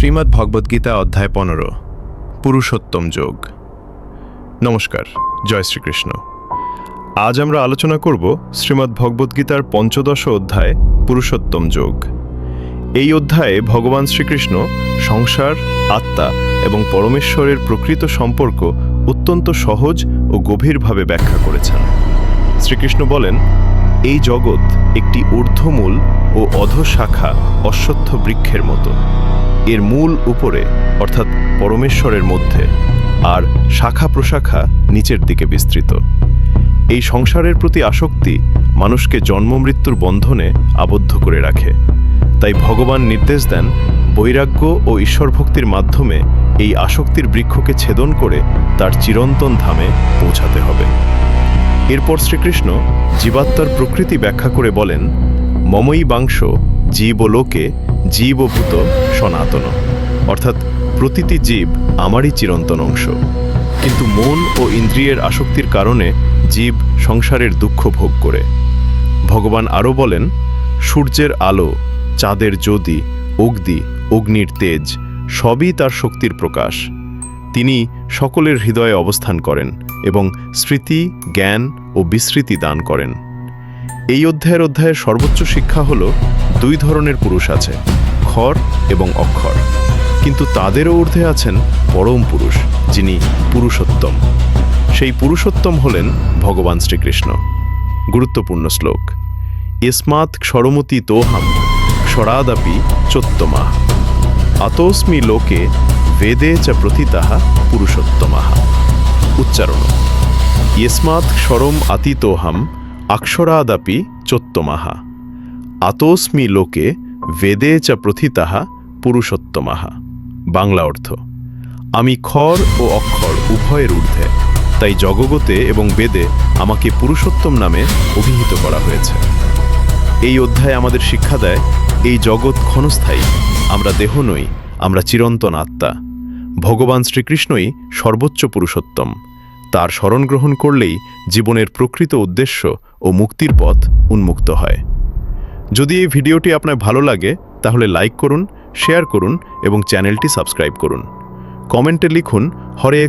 শ্রীমদ্ ভগবদ্গীতা অধ্যায় 15 পুরুষোত্তম যোগ। নমস্কার, জয় শ্রীকৃষ্ণ। আজ আমরা আলোচনা করব শ্রীমদ্ ভগবদ্গীতার 15 অধ্যায় পুরুষোত্তম যোগ। এই অধ্যায়ে ভগবান শ্রীকৃষ্ণ সংসার, আত্মা এবং পরমেশ্বরের প্রকৃত সম্পর্ক অত্যন্ত সহজ ও গভীরভাবে ব্যাখ্যা করেছেন। শ্রীকৃষ্ণ বলেন, এই জগৎ একটি ঊর্ধ্বমূল ও অধঃশাখা অশ্বত্থ বৃক্ষের মতো। এর মূল উপরে অর্থাৎ পরমেশ্বরের মধ্যে, আর শাখা প্রশাখা নিচের দিকে বিস্তৃত। এই সংসারের প্রতি আসক্তি মানুষকে জন্মমৃত্যুর বন্ধনে আবদ্ধ করে রাখে। তাই ভগবান নির্দেশ দেন, বৈরাগ্য ও ঈশ্বরভক্তির মাধ্যমে এই আসক্তির বৃক্ষকে ছেদন করে তার চিরন্তন ধামে পৌঁছাতে হবে। এরপর শ্রীকৃষ্ণ জীবাত্মার প্রকৃতি ব্যাখ্যা করে বলেন, মমৈবাংশ জীবলোকে জীবভূত সনাতন, অর্থাৎ প্রতিটি জীব আমারই চিরন্তন অংশ। কিন্তু মন ও ইন্দ্রিয়ের আসক্তির কারণে জীব সংসারের দুঃখ ভোগ করে। ভগবান আরও বলেন, সূর্যের আলো, চাঁদের জ্যোতি, অগ্নির তেজ সবই তার শক্তির প্রকাশ। তিনি সকলের হৃদয়ে অবস্থান করেন এবং স্মৃতি, জ্ঞান ও বিস্মৃতি দান করেন। এই অধ্যায়ের সর্বোচ্চ শিক্ষা হল, দুই ধরনের পুরুষ আছে, ক্ষর এবং অক্ষর, কিন্তু তাদেরও ঊর্ধ্বে আছেন পরম পুরুষ, যিনি পুরুষোত্তম। সেই পুরুষোত্তম হলেন ভগবান শ্রীকৃষ্ণ। গুরুত্বপূর্ণ শ্লোক: ইস্মাৎ ক্ষরমতি তোহাম ক্ষরাদাপি চোত্তমাহ আতোস্মি লোকে বেদে চ প্রথিতাহ পুরুষোত্তমাহ। উচ্চারণ: ইস্মাৎ ক্ষরম আতিতোহাম অক্ষরাদাপি চোত্তমাহ আতোস্মি লোকে বেদে চ প্রথিতাহ পুরুষোত্তমাহ। বাংলা অর্থ: আমি ক্ষর ও অক্ষর উভয়ের ঊর্ধ্বে, তাই জগতে এবং বেদে আমাকে পুরুষোত্তম নামে অভিহিত করা হয়েছে। এই অধ্যায় আমাদের শিক্ষা দেয়, এই জগৎ ক্ষণস্থায়ী, আমরা দেহ নই, আমরা চিরন্তন আত্মা। ভগবান শ্রীকৃষ্ণই সর্বোচ্চ পুরুষোত্তম। তার শরণ গ্রহণ করলেই জীবনের প্রকৃত উদ্দেশ্য ও মুক্তির পথ উন্মুক্ত হয়। যদি এই ভিডিওটি আপনার ভালো লাগে তাহলে লাইক করুন, শেয়ার করুন এবং চ্যানেলটি সাবস্ক্রাইব করুন। কমেন্টে লিখুন, হরে